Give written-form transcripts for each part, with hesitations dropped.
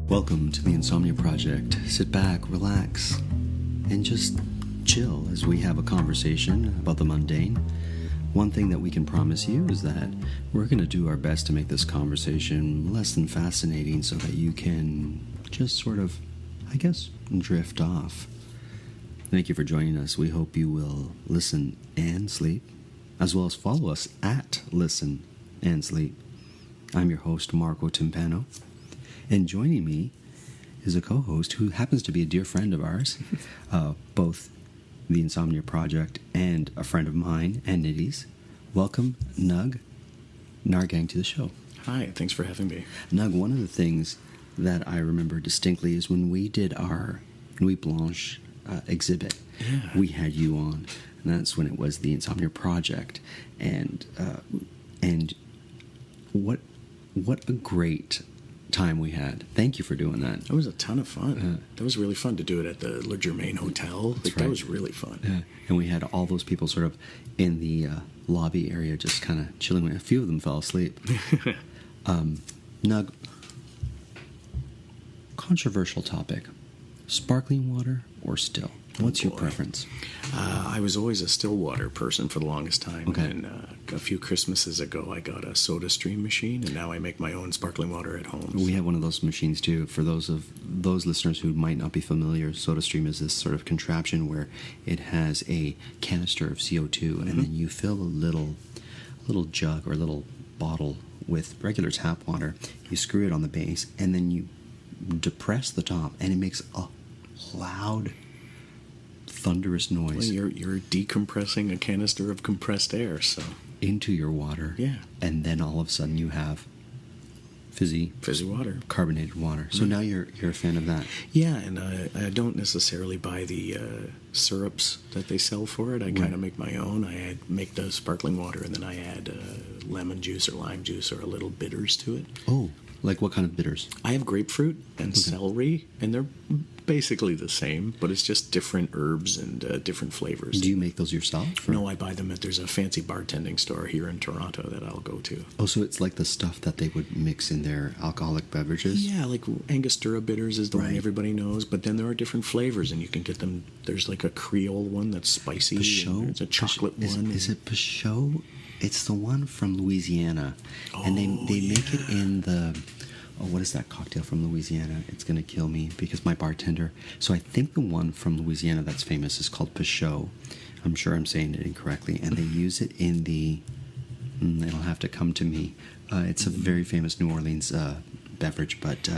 Welcome to the Insomnia Project. Sit back, relax, and just chill as we have a conversation about the mundane. One thing that we can promise you is that we're going to do our best to make this conversation less than fascinating so that you can just sort of, drift off. Thank you for joining us. We hope you will listen and sleep, as well as follow us at Listen and Sleep. I'm your host, Marco Timpano, and joining me is a co-host who happens to be a dear friend of ours, both the Insomnia Project and a friend of mine and Nitty's. Welcome, Nug Narhgang, to the show. Hi, thanks for having me. Nug, one of the things that I remember distinctly is when we did our Nuit Blanche exhibit, we had you on, and that's when it was the Insomnia Project, and what a great time we had. Thank you for doing that. That was a ton of fun. That was really fun to do it at the Le Germain Hotel. That was really fun. And we had all those people sort of in the lobby area just kind of chilling. A few of them fell asleep. Nug, controversial topic. Sparkling water or still? What's your preference? I was always a still water person for the longest time. Okay. And a few Christmases ago, I got a soda stream machine, and now I make my own sparkling water at home. We have one of those machines too. For those listeners who might not be familiar, SodaStream is this sort of contraption where it has a canister of CO2, and then you fill a little jug or a little bottle with regular tap water. You screw it on the base, and then you depress the top, and it makes a loud, thunderous noise. Well, you're decompressing a canister of compressed air, so into your water. Yeah. And then all of a sudden you have fizzy water, carbonated water. So now you're a fan of that. Yeah, and I don't necessarily buy the syrups that they sell for it. I kind of make my own. I make the sparkling water, and then I add lemon juice or lime juice or a little bitters to it. Oh, like what kind of bitters? I have grapefruit and celery, and they're basically the same, but it's just different herbs and different flavors. Do you make those yourself? Or? No, I buy them there's a fancy bartending store here in Toronto that I'll go to. Oh, so it's like the stuff that they would mix in their alcoholic beverages? Yeah, like Angostura bitters is the one everybody knows, but then there are different flavors, and you can get them. There's like a Creole one that's spicy. Peugeot? There's a chocolate one. Is it Peugeot? It's the one from Louisiana, and they make it in the... Oh, what is that cocktail from Louisiana? It's going to kill me because my bartender... So I think the one from Louisiana that's famous is called Peugeot. I'm sure I'm saying it incorrectly. And they use it in the... it'll have to come to me. It's a very famous New Orleans beverage, but...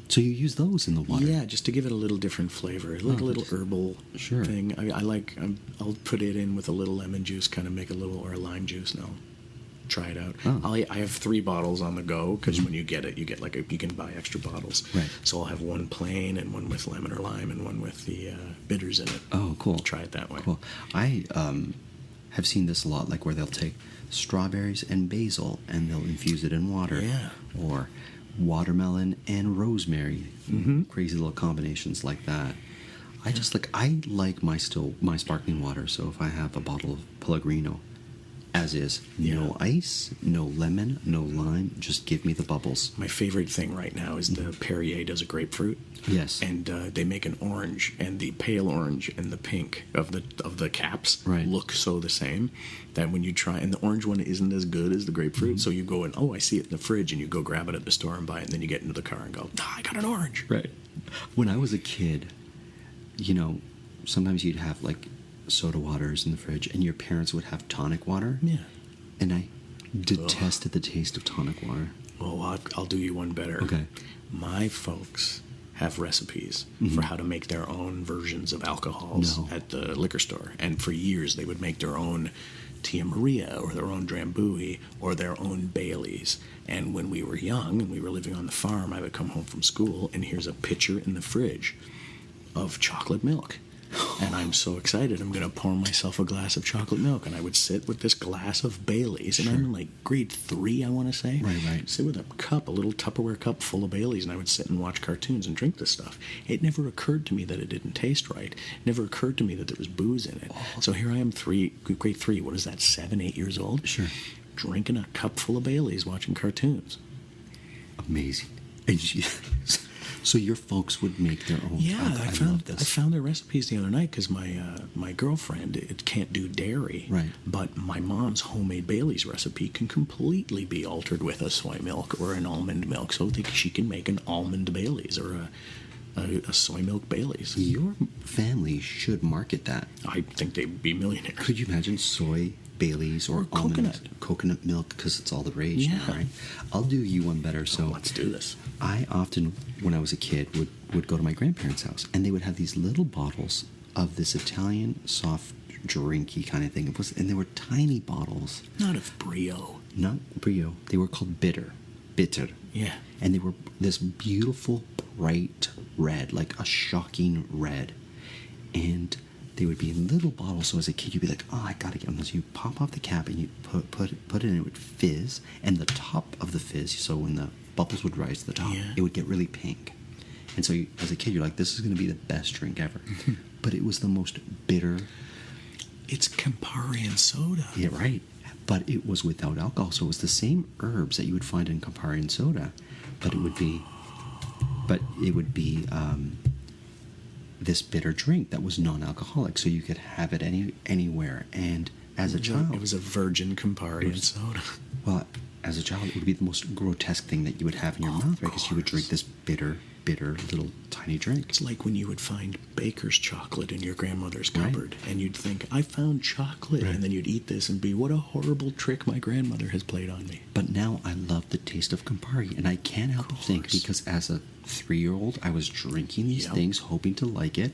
so you use those in the water? Yeah, just to give it a little different flavor, like a little herbal thing. I'll put it in with a little lemon juice, kind of make a little, or a lime juice, and I'll try it out. I have 3 bottles on the go, because when you get it, you get you can buy extra bottles. Right. So I'll have one plain and one with lemon or lime and one with the bitters in it. Oh, cool. I'll try it that way. Cool. I have seen this a lot, like where they'll take strawberries and basil and they'll infuse it in water. Yeah. Or watermelon and rosemary. Crazy little combinations like that. I like my sparkling water, so if I have a bottle of Pellegrino, as is, no ice, no lemon, no lime, just give me the bubbles. My favorite thing right now is the Perrier does a grapefruit. Yes. And they make an orange, and the pale orange and the pink of the caps look so the same that when you try, and the orange one isn't as good as the grapefruit, so you go and, I see it in the fridge, and you go grab it at the store and buy it, and then you get into the car and go, I got an orange. Right. When I was a kid, sometimes you'd have like soda waters in the fridge, and your parents would have tonic water. Yeah. And I detested the taste of tonic water. Well, I'll do you one better. Okay. My folks have recipes for how to make their own versions of alcohols at the liquor store. And for years, they would make their own Tia Maria or their own Drambuie or their own Baileys. And when we were young and we were living on the farm, I would come home from school, and here's a pitcher in the fridge of chocolate milk. And I'm so excited. I'm going to pour myself a glass of chocolate milk. And I would sit with this glass of Baileys. And I'm in like grade 3, I want to say. Right. Sit with a little Tupperware cup full of Baileys. And I would sit and watch cartoons and drink this stuff. It never occurred to me that it didn't taste right. It never occurred to me that there was booze in it. So here I am, grade 3. What is that, 7, 8 years old? Sure. Drinking a cup full of Baileys, watching cartoons. Amazing. So your folks would make their own. Yeah, I love this. I found their recipes the other night because my girlfriend can't do dairy. Right. But my mom's homemade Bailey's recipe can completely be altered with a soy milk or an almond milk, so that she can make an almond Bailey's or a soy milk Bailey's. Your family should market that. I think they'd be millionaires. Could you imagine soy Bailey's or almond coconut milk, because it's all the rage now, right? I'll do you one better. So let's do this. I often, when I was a kid, would go to my grandparents' house, and they would have these little bottles of this Italian soft drinky kind of thing. And they were tiny bottles. Not of Brio. Not Brio. They were called bitter. Yeah. And they were this beautiful, bright red, like a shocking red. And they would be in little bottles, so as a kid you'd be like, oh, I gotta get one of those. You pop off the cap and you put it in, it would fizz, and the top of the fizz, so when the bubbles would rise to the top, it would get really pink. And so as a kid you're like, this is gonna be the best drink ever. But it was the most bitter. It's Campari and soda. Yeah, right. But it was without alcohol, so it was the same herbs that you would find in Campari and soda, but it would be this bitter drink that was non-alcoholic, so you could have it anywhere. And as a child, it was a virgin Campari and soda. Well, as a child, it would be the most grotesque thing that you would have in your mouth, right? Because you would drink this bitter little tiny drink. It's like when you would find baker's chocolate in your grandmother's cupboard, and you'd think, I found chocolate, and then you'd eat this and be, what a horrible trick my grandmother has played on me. But now I love the taste of Campari, and I can't help but think, because as a 3-year-old, I was drinking these things, hoping to like it,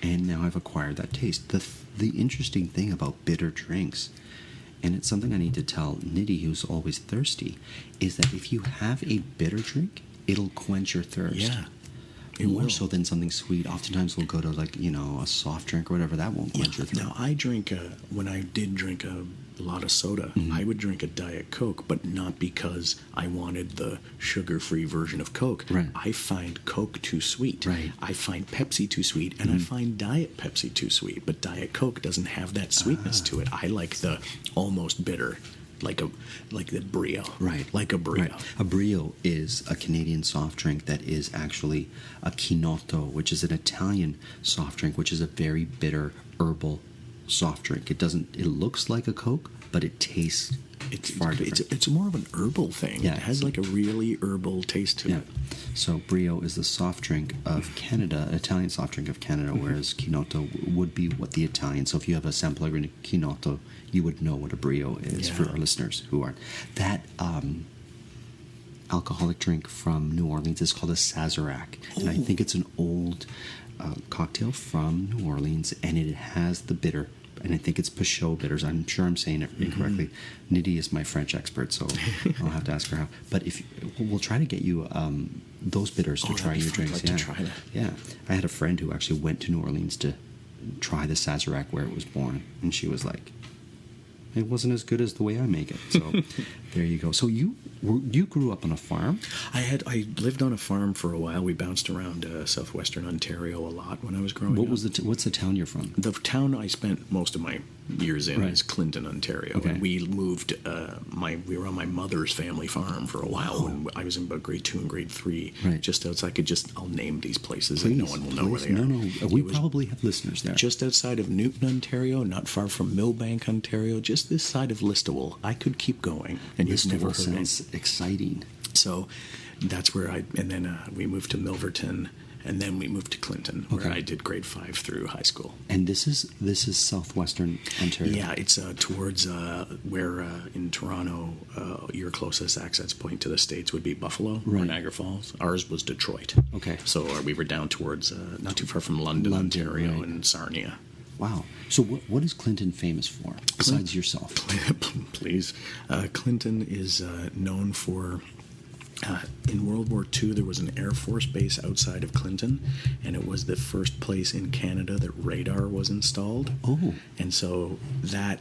and now I've acquired that taste. The interesting thing about bitter drinks, and it's something I need to tell Nitty, who's always thirsty, is that if you have a bitter drink, it'll quench your thirst. Yeah. More so than something sweet. Oftentimes we'll go to, like, a soft drink or whatever. That won't quench your thirst. Now, I drink, when I did drink a lot of soda, I would drink a Diet Coke, but not because I wanted the sugar-free version of Coke. Right. I find Coke too sweet. Right. I find Pepsi too sweet, and I find Diet Pepsi too sweet. But Diet Coke doesn't have that sweetness to it. I like the almost bitter, like the Brio. Right. Like a Brio. Right. A Brio is a Canadian soft drink that is actually a Chinotto, which is an Italian soft drink, which is a very bitter herbal soft drink. It looks like a Coke, but it tastes far different. It's more of an herbal thing. Yeah. It has like a really herbal taste to it. So Brio is the soft drink of Canada, Italian soft drink of Canada, whereas Chinotto would be what the Italian. So if you have a San Pellegrino Chinotto, you would know what a Brio is for our listeners who aren't. That alcoholic drink from New Orleans is called a Sazerac. And I think it's an old cocktail from New Orleans, and it has the bitter. And I think it's Peugeot bitters. I'm sure I'm saying it incorrectly. Nidhi is my French expert, so I'll have to ask her how. But we'll try to get you those bitters to try your drinks. I'd like to try that. Yeah, I had a friend who actually went to New Orleans to try the Sazerac where it was born, and she was like, it wasn't as good as the way I make it. So there you go. So you grew up on a farm? I lived on a farm for a while. We bounced around southwestern Ontario a lot when I was growing up. What's the town you're from? The town I spent most of my years in is Clinton, Ontario. Okay. And we moved. We were on my mother's family farm for a while when I was in about grade 2 and grade 3. Right. Just outside. I'll name these places, Please, and no one will know where they are. No. We probably have listeners there. Just outside of Newton, Ontario, not far from Millbank, Ontario, just this side of Listowel. I could keep going, and you've never heard sounds exciting. So that's where and then we moved to Milverton, and then we moved to Clinton, where I did grade 5 through high school. And this is southwestern Ontario. Yeah, it's towards where in Toronto your closest access point to the States would be Buffalo or Niagara Falls. Ours was Detroit. Okay. So we were down towards not too far from London, Ontario, and Sarnia. Wow. So what is Clinton famous for, besides yourself? Please. Clinton is known for... in World War II, there was an Air Force base outside of Clinton, and it was the first place in Canada that radar was installed. Oh. And so that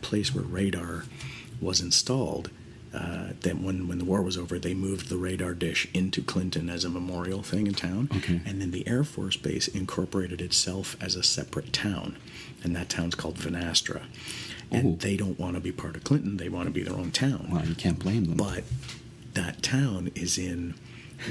place where radar was installed, then when the war was over, they moved the radar dish into Clinton as a memorial thing in town. Okay. And then the Air Force base incorporated itself as a separate town, and that town's called Vanastra. And they don't want to be part of Clinton; they want to be their own town. Well, you can't blame them. But that town is in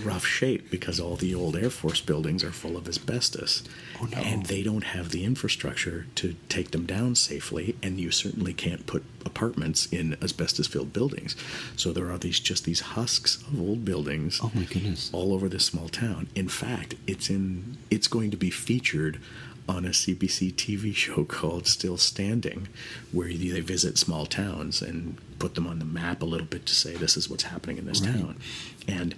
rough shape because all the old Air Force buildings are full of asbestos. Oh, no. And they don't have the infrastructure to take them down safely, and you certainly can't put apartments in asbestos-filled buildings. So there are these husks of old buildings. Oh, my goodness. All over this small town. In fact, it's going to be featured on a CBC TV show called Still Standing, where they visit small towns and put them on the map a little bit to say this is what's happening in this town. And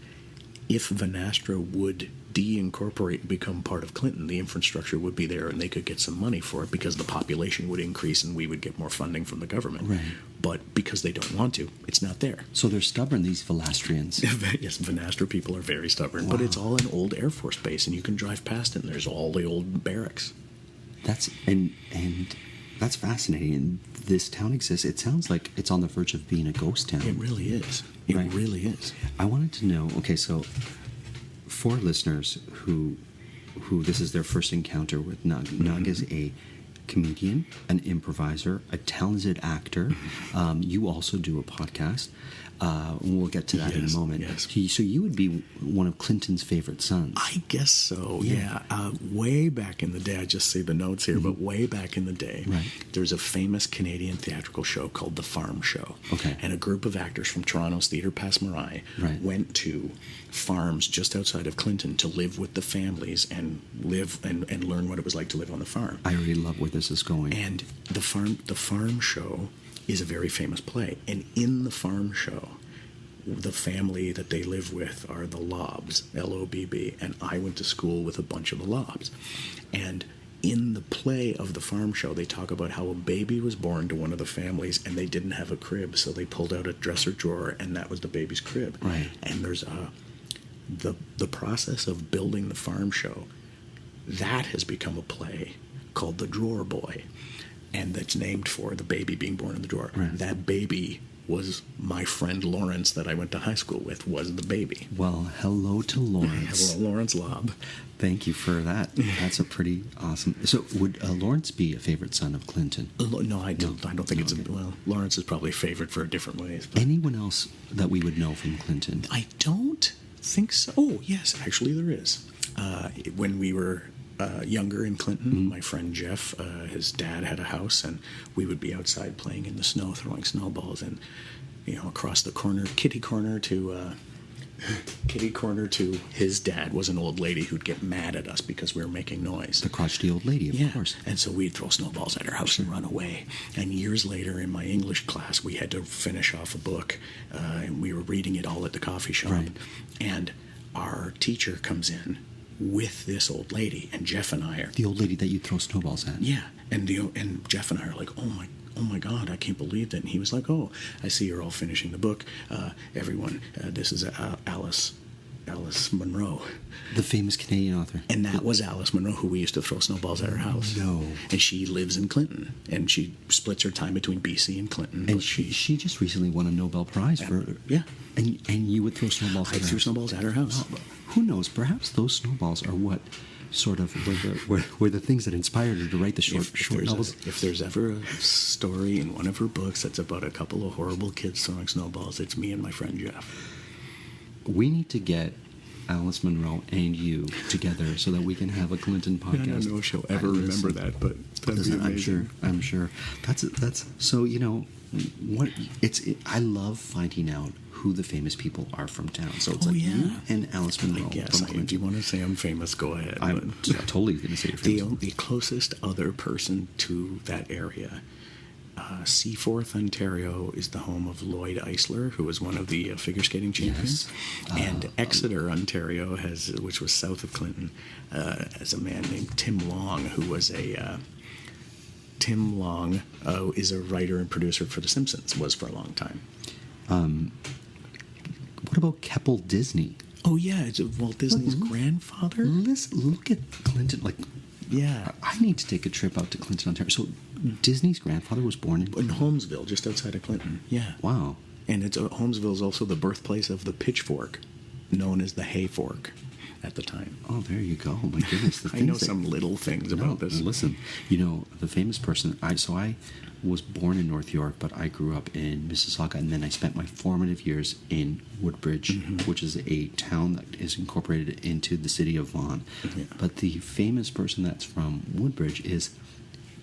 if Vanastra would de-incorporate and become part of Clinton, the infrastructure would be there and they could get some money for it because the population would increase and we would get more funding from the government. Right. But because they don't want to, it's not there. So they're stubborn, these Valastrians. Yes, Vanastra people are very stubborn. Wow. But it's all an old Air Force base and you can drive past it and there's all the old barracks. That's and that's fascinating. And this town exists. It sounds like it's on the verge of being a ghost town. It really is. It really is. I wanted to know, okay, so for listeners who this is their first encounter with Nug, Nug is a comedian, an improviser, a talented actor. You also do a podcast. We'll get to that in a moment. Yes. So you would be one of Clinton's favorite sons. I guess so, yeah. Way back in the day, I just see the notes here, but way back in the day, there's a famous Canadian theatrical show called The Farm Show. Okay. And a group of actors from Toronto's Theatre Passe Muraille went to farms just outside of Clinton to live with the families and live and learn what it was like to live on the farm. I really love where this is going. And the farm show is a very famous play. And in the farm show, the family that they live with are the Lobbs, L-O-B-B, and I went to school with a bunch of the Lobbs. And in the play of the farm show, they talk about how a baby was born to one of the families and they didn't have a crib, so they pulled out a dresser drawer and that was the baby's crib. Right. And there's the process of building the farm show, that has become a play called The Drawer Boy. And that's named for the baby being born in the drawer. Right. That baby was my friend Lawrence that I went to high school with, was the baby. Well, hello to Lawrence. Hello, Lawrence Lobb. Thank you for that. That's a pretty awesome. So, would Lawrence be a favorite son of Clinton? No, I don't. I don't think it's well. Lawrence is probably favored for different ways. But Anyone else that we would know from Clinton? I don't think so. Oh, yes, actually there is. When we were younger in Clinton, my friend Jeff, his dad had a house, and we would be outside playing in the snow, throwing snowballs, and across the corner, kitty corner to his dad was an old lady who'd get mad at us because we were making noise. The crotchety old lady, of course. And so we'd throw snowballs at her house and run away. And years later, in my English class, we had to finish off a book, and we were reading it all at the coffee shop. Right. And our teacher comes in with this old lady, and Jeff and I are The old lady that you throw snowballs at. yeah, and Jeff and I are like, oh my God, I can't believe that. And he was like, oh, I see you're all finishing the book. Everyone, this is Alice Munro, The famous Canadian author. and that was Alice Munro, who we used to throw snowballs at her house. No. And she lives in Clinton, and she splits her time between BC and Clinton. And she just recently won a Nobel Prize for yeah. And you would throw snowballs I at her threw house. snowballs at her house. Who knows? Perhaps those snowballs are what sort of were the things that inspired her to write the short novels. If there's ever a story in one of her books that's about a couple of horrible kids throwing snowballs, it's me and my friend Jeff. We need to get Alice Munro and you together so that we can have a Clinton podcast. I don't know if she'll ever remember that, but that'd be amazing. I'm sure. That's so what I love finding out who the famous people are from town. So it's you and Alice Munro. I guess. If you want to say I'm famous, go ahead. I'm totally going to say you're famous. The closest other person to that area, Seaforth, Ontario, is the home of Lloyd Eisler, who was one of the figure skating champions. Yes. And Exeter, Ontario, which was south of Clinton, has a man named Tim Long, who was Tim Long is a writer and producer for The Simpsons, was for a long time. What about Keppel Disney? Oh, yeah, it's Walt Disney's grandfather? Look at Clinton. Yeah. I need to take a trip out to Clinton, Ontario. So Disney's grandfather was born in Holmesville, just outside of Clinton. Yeah. Wow. And Holmesville is also the birthplace of the pitchfork, known as the hay fork. at the time. Oh, there you go. My goodness. I know some little things about this. Listen, the famous person, I was born in North York, but I grew up in Mississauga, and then I spent my formative years in Woodbridge, which is a town that is incorporated into the city of Vaughan. Yeah. But the famous person that's from Woodbridge is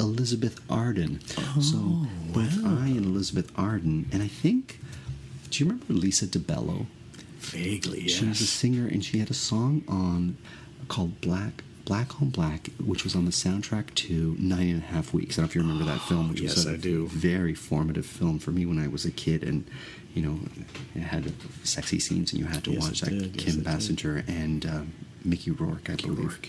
Elizabeth Arden. Oh, so both wow. I and Elizabeth Arden, and I think, do you remember Lisa DeBello? Vaguely, yes. She was a singer, and she had a song called Black on Black, which was on the soundtrack to 9.5 Weeks. I don't know if you remember that film, which was I do. Very formative film for me when I was a kid, and it had sexy scenes, and you had to watch that. Kim Basinger and Mickey Rourke, I believe.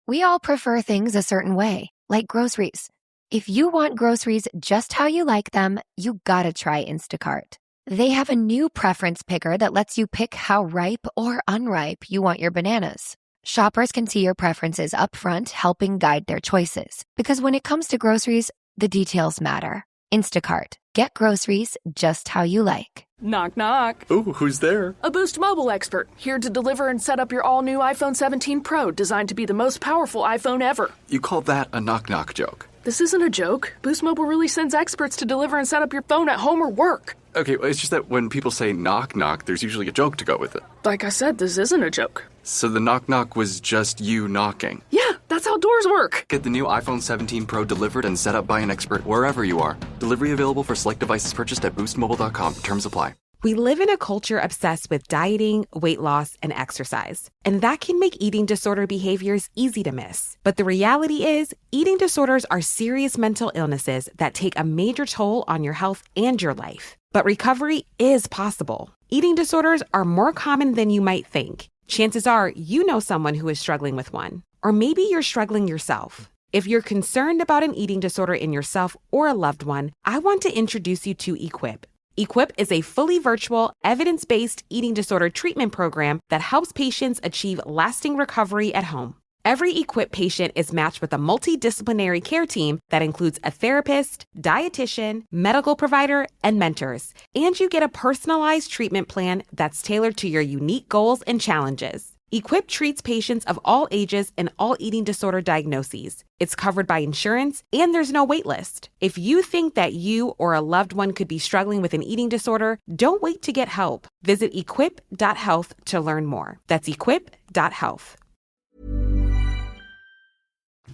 We all prefer things a certain way, like groceries. If you want groceries just how you like them, you gotta try Instacart. They have a new preference picker that lets you pick how ripe or unripe you want your bananas. Shoppers can see your preferences up front, helping guide their choices. Because when it comes to groceries, the details matter. Instacart. Get groceries just how you like. Knock, knock. Ooh, who's there? A Boost Mobile expert, here to deliver and set up your all-new iPhone 17 Pro, designed to be the most powerful iPhone ever. You call that a knock-knock joke? This isn't a joke. Boost Mobile really sends experts to deliver and set up your phone at home or work. Okay, well, it's just that when people say knock-knock, there's usually a joke to go with it. Like I said, this isn't a joke. So the knock-knock was just you knocking? Yeah, that's how doors work. Get the new iPhone 17 Pro delivered and set up by an expert wherever you are. Delivery available for select devices purchased at boostmobile.com. Terms apply. We live in a culture obsessed with dieting, weight loss, and exercise. And that can make eating disorder behaviors easy to miss. But the reality is, eating disorders are serious mental illnesses that take a major toll on your health and your life. But recovery is possible. Eating disorders are more common than you might think. Chances are you know someone who is struggling with one. Or maybe you're struggling yourself. If you're concerned about an eating disorder in yourself or a loved one, I want to introduce you to Equip. Equip is a fully virtual, evidence-based eating disorder treatment program that helps patients achieve lasting recovery at home. Every Equip patient is matched with a multidisciplinary care team that includes a therapist, dietitian, medical provider, and mentors. And you get a personalized treatment plan that's tailored to your unique goals and challenges. Equip treats patients of all ages and all eating disorder diagnoses. It's covered by insurance, and there's no wait list. If you think that you or a loved one could be struggling with an eating disorder, don't wait to get help. Visit equip.health to learn more. That's equip.health.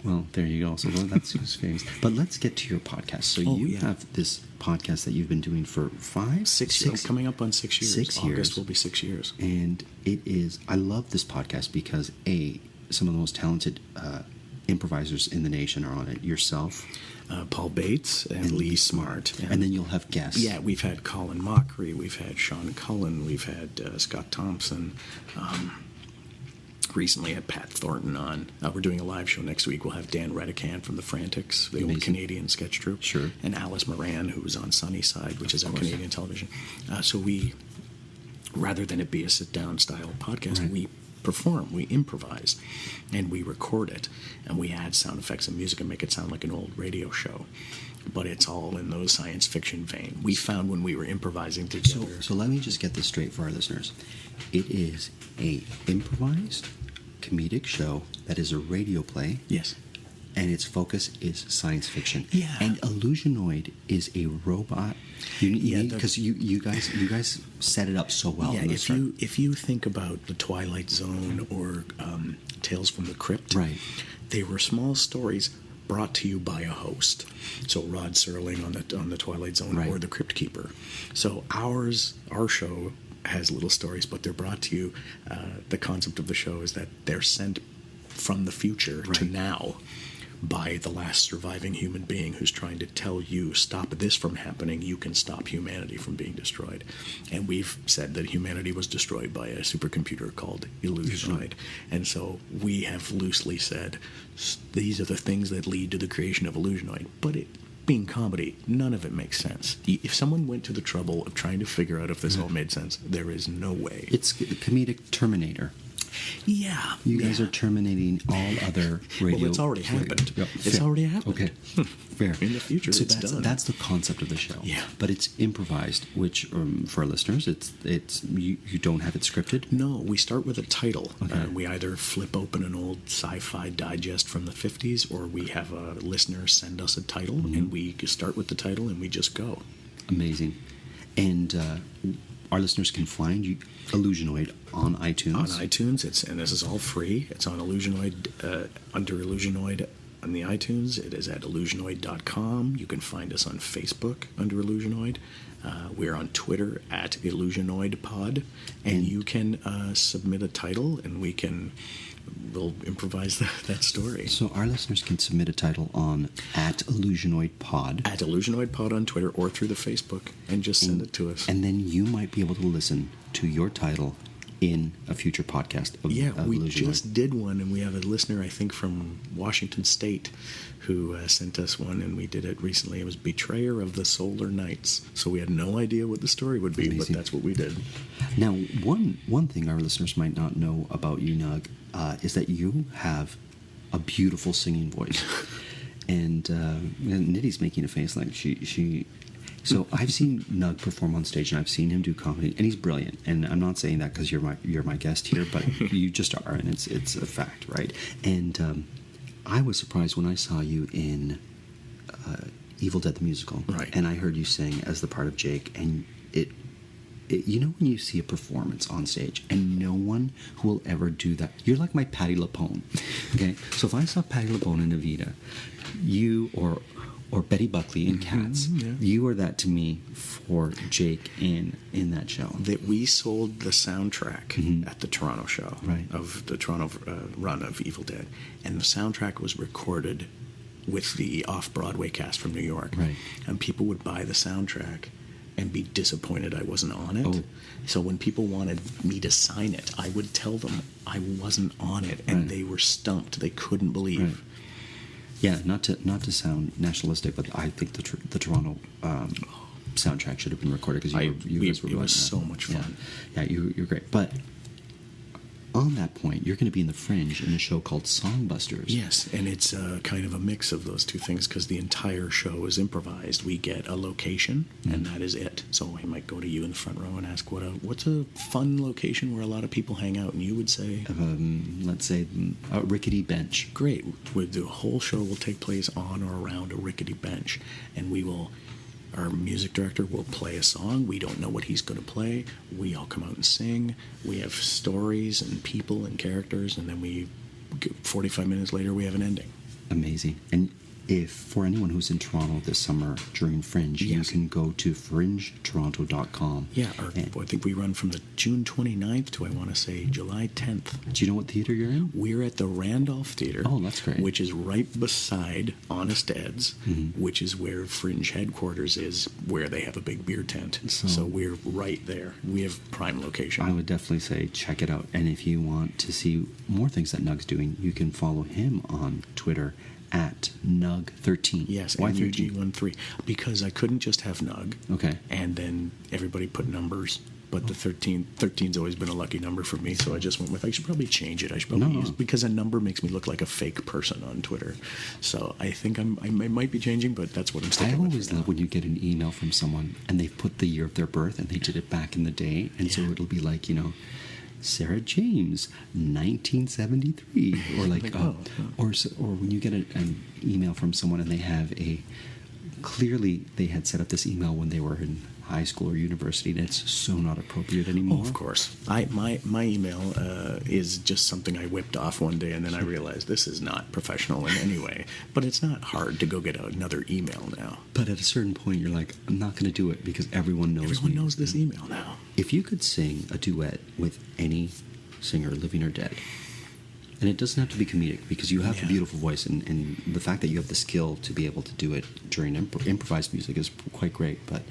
Well, there you go. So that's who's famous. But let's get to your podcast. So you have this podcast that you've been doing for 6 years. Coming up on 6 years. 6 years. August will be 6 years. And it is, I love this podcast because, some of the most talented improvisers in the nation are on it. Yourself. Paul Bates and Lee Smart. And then you'll have guests. Yeah, we've had Colin Mockery, we've had Sean Cullen, we've had Scott Thompson. Recently had Pat Thornton on. We're doing a live show next week. We'll have Dan Redican from the Frantics, the old Canadian sketch troupe. Sure. And Alice Moran, who was on Sunnyside, which is on Canadian television. So we, rather than it be a sit-down style podcast, we perform, we improvise, and we record it. And we add sound effects and music and make it sound like an old radio show. But it's all in those science fiction vein. We found when we were improvising together. So let me just get this straight for our listeners. It is a improvised comedic show that is a radio play. Yes. And its focus is science fiction. Yeah. And Illusionoid is a robot. Because you guys set it up so well. Yeah. If you think about the Twilight Zone or Tales from the Crypt, right, they were small stories brought to you by a host. So Rod Serling on the Twilight Zone, or the Crypt Keeper. So our show has little stories, but they're brought to you. The concept of the show is that they're sent from the future to now by the last surviving human being who's trying to tell you, stop this from happening, you can stop humanity from being destroyed. And we've said that humanity was destroyed by a supercomputer called Illusionoid. And so we have loosely said, these are the things that lead to the creation of Illusionoid. But being comedy, none of it makes sense. If someone went to the trouble of trying to figure out if this all made sense, there is no way. It's a comedic Terminator. Yeah. You guys are terminating all other radio. Well, it's already happened. Yep, It's fair. already happened. Okay, fair. In the future, so it's done. That's the concept of the show. Yeah. But it's improvised, which for our listeners, it's you don't have it scripted. No, we start with a title. Okay. We either flip open an old sci-fi digest from the 50s, or we have a listener send us a title, and we start with the title, and we just go. Amazing. And our listeners can find Illusionoid on iTunes. On iTunes, and this is all free. It's on Illusionoid, under Illusionoid on the iTunes. It is at illusionoid.com. You can find us on Facebook under Illusionoid. We're on Twitter at IllusionoidPod. And you can submit a title, and we'll improvise that story. So our listeners can submit a title on at IllusionoidPod. At IllusionoidPod on Twitter or through the Facebook, and just send it to us. And then you might be able to listen to your title in a future podcast of We Illusionoid. just did one, and we have a listener, I think, from Washington State who sent us one, and we did it recently. It was Betrayer of the Solar Nights. So we had no idea what the story would be, Amazing. but that's what we did. Now, one thing our listeners might not know about you, Nug, is that you have a beautiful singing voice. And Nitty's making a face like she. So I've seen Nug perform on stage, and I've seen him do comedy, and he's brilliant. And I'm not saying that because you're my guest here, but you just are, and it's a fact, right? And I was surprised when I saw you in Evil Dead the musical, Right? And I heard you sing as the part of Jake, and it you know when you see a performance on stage and no one who will ever do that, you're like my Patti LuPone. Okay, so if I saw Patti LuPone in Evita, you or Betty Buckley in Cats, you are that to me for Jake in that show. That we sold the soundtrack at the Toronto show, Right. of the Toronto run of Evil Dead, and the soundtrack was recorded with the off-Broadway cast from New York, Right. And people would buy the soundtrack and be disappointed I wasn't on it. Oh. So when people wanted me to sign it, I would tell them I wasn't on it, and Right. they were stumped. They couldn't believe. Right. Yeah, not to sound nationalistic, but I think the Toronto soundtrack should have been recorded because you guys were it was like so much fun. Yeah, you're great. But on that point, you're going to be in the Fringe in a show called Songbusters. Yes, and it's kind of a mix of those two things because the entire show is improvised. We get a location, and that is it. So I might go to you in the front row and ask, what's a fun location where a lot of people hang out? And you would say, let's say a rickety bench. great. The whole show will take place on or around a rickety bench, and our music director will play a song. We don't know what he's going to play. We all come out and sing. We have stories and people and characters, and then 45 minutes later, we have an ending. Amazing. And if for anyone who's in Toronto this summer during Fringe, Yes. you can go to fringetoronto.com. Yeah, I think we run from the June 29th to, I want to say, July 10th. Do you know what theater you're in? We're at the Randolph Theater. Oh, that's great. Which is right beside Honest Ed's, which is where Fringe headquarters is, where they have a big beer tent. So we're right there. We have prime location. I would definitely say check it out. And if you want to see more things that Nug's doing, you can follow him on Twitter at Nug13. Yes, Why 13? NUG13. Because I couldn't just have Nug. Okay. And then everybody put numbers. But the 13's always been a lucky number for me, so I just went with, I should probably change it. I should probably use, because a number makes me look like a fake person on Twitter. So I think I might be changing, but that's what I'm sticking with. I always love when you get an email from someone and they've put the year of their birth and they did it back in the day. And so it'll be like, Sarah James, 1973, or like, or when you get an email from someone and they have clearly they had set up this email when they were in high school or university, and it's so not appropriate anymore. Oh, of course. My email is just something I whipped off one day, and then I realized this is not professional in any way. But it's not hard to go get another email now. But at a certain point, you're like, I'm not going to do it because everyone knows Everyone me. knows this email now. If you could sing a duet with any singer, living or dead, and it doesn't have to be comedic because you have a beautiful voice, and the fact that you have the skill to be able to do it during improvised music is quite great, but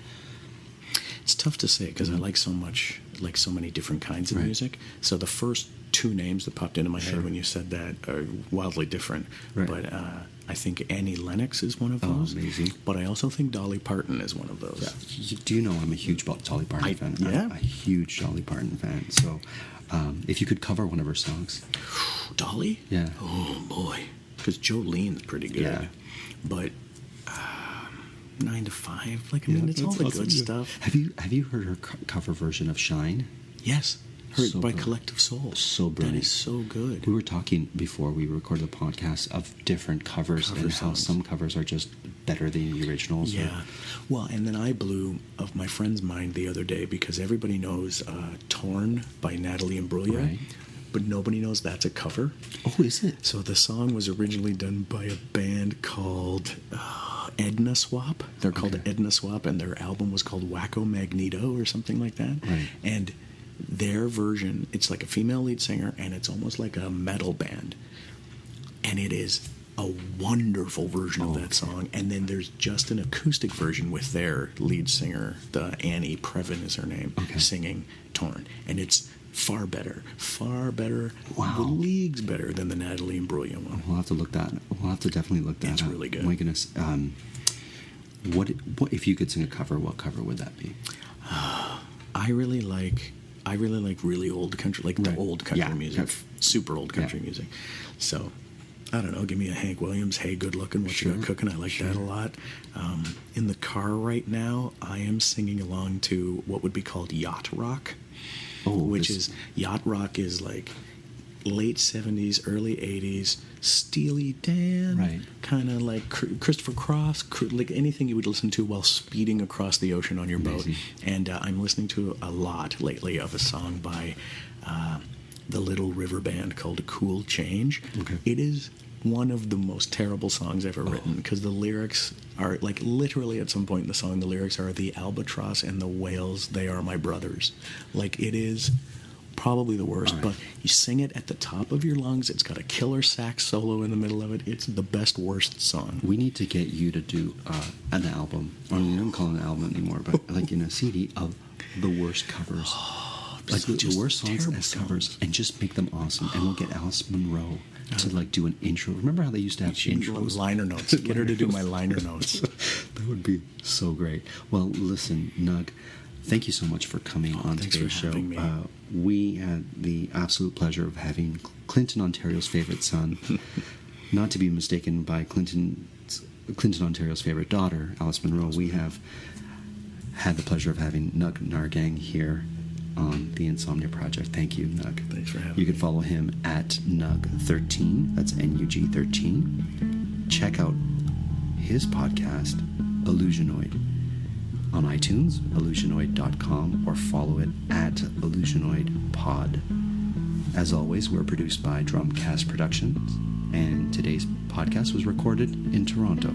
it's tough to say because I like so many different kinds of music. So the first two names that popped into my head when you said that are wildly different. Right. But I think Annie Lennox is one of those. Amazing. But I also think Dolly Parton is one of those. Yeah. Do you know I'm a huge Dolly Parton fan? Yeah. I'm a huge Dolly Parton fan. So if you could cover one of her songs. Dolly? Yeah. Oh, boy. Because Jolene's pretty good. Yeah. But 9 to 5, like, I mean, it's all the good stuff. Have you heard her cover version of Shine? Yes. Heard So by brilliant. Collective Soul. So brilliant. That is so good. We were talking before we recorded the podcast of different covers Cover and how songs. some covers are just better than the originals. Yeah. Well, and then I blew of my friend's mind the other day because everybody knows Torn by Natalie Imbruglia. Right. But nobody knows that's a cover. Oh, is it? So the song was originally done by a band called Edna Swap. They're called Okay. Edna Swap, and their album was called Wacko Magneto or something like that. Right. And their version, it's like a female lead singer, and it's almost like a metal band. And it is a wonderful version of that song. And then there's just an acoustic version with their lead singer, the Annie Previn is her name, singing Torn. And it's far better. Wow. Leagues better than the Natalie Imbruglia one. We'll have to look that. We'll have to definitely look that up. It's really good. My goodness. What if you could sing a cover? What cover would that be? I really like really old country, like the Right. old country Yeah. music, Yeah. super old country Yeah. music. So, I don't know, give me a Hank Williams, Hey Good Looking, What You Got Cooking, I like that a lot. In the car right now, I am singing along to what would be called yacht rock, yacht rock is like late 70s, early 80s, Steely Dan, Right. kind of like Christopher Cross, like anything you would listen to while speeding across the ocean on your boat. And I'm listening to a lot lately of a song by the Little River Band called Cool Change. Okay. It is one of the most terrible songs ever written because the lyrics are like literally at some point in the song the lyrics are the albatross and the whales, they are my brothers. Like it is probably the worst, but you sing it at the top of your lungs. It's got a killer sax solo in the middle of it. It's the best worst song. We need to get you to do an album, or you don't call it an album anymore, but like in a CD of the worst covers, like the worst songs as covers, and just make them awesome. And we'll get Alice Munro to like do an intro. Remember how they used to have intros? Liner notes. Get her to do my liner notes. That would be so great. Well, listen, Nug, thank you so much for coming on thanks today's for show. having me. We had the absolute pleasure of having Clinton, Ontario's favorite son, not to be mistaken by Clinton, Ontario's favorite daughter, Alice Munro. We have had the pleasure of having Nug Narhgang here on the Insomnia Project. Thank you, Nug. Thanks for having me. You can follow him at Nug13. That's NUG13. Check out his podcast, Illusionoid, on iTunes, illusionoid.com, or follow it at illusionoidpod. As always, we're produced by Drumcast Productions, and today's podcast was recorded in Toronto.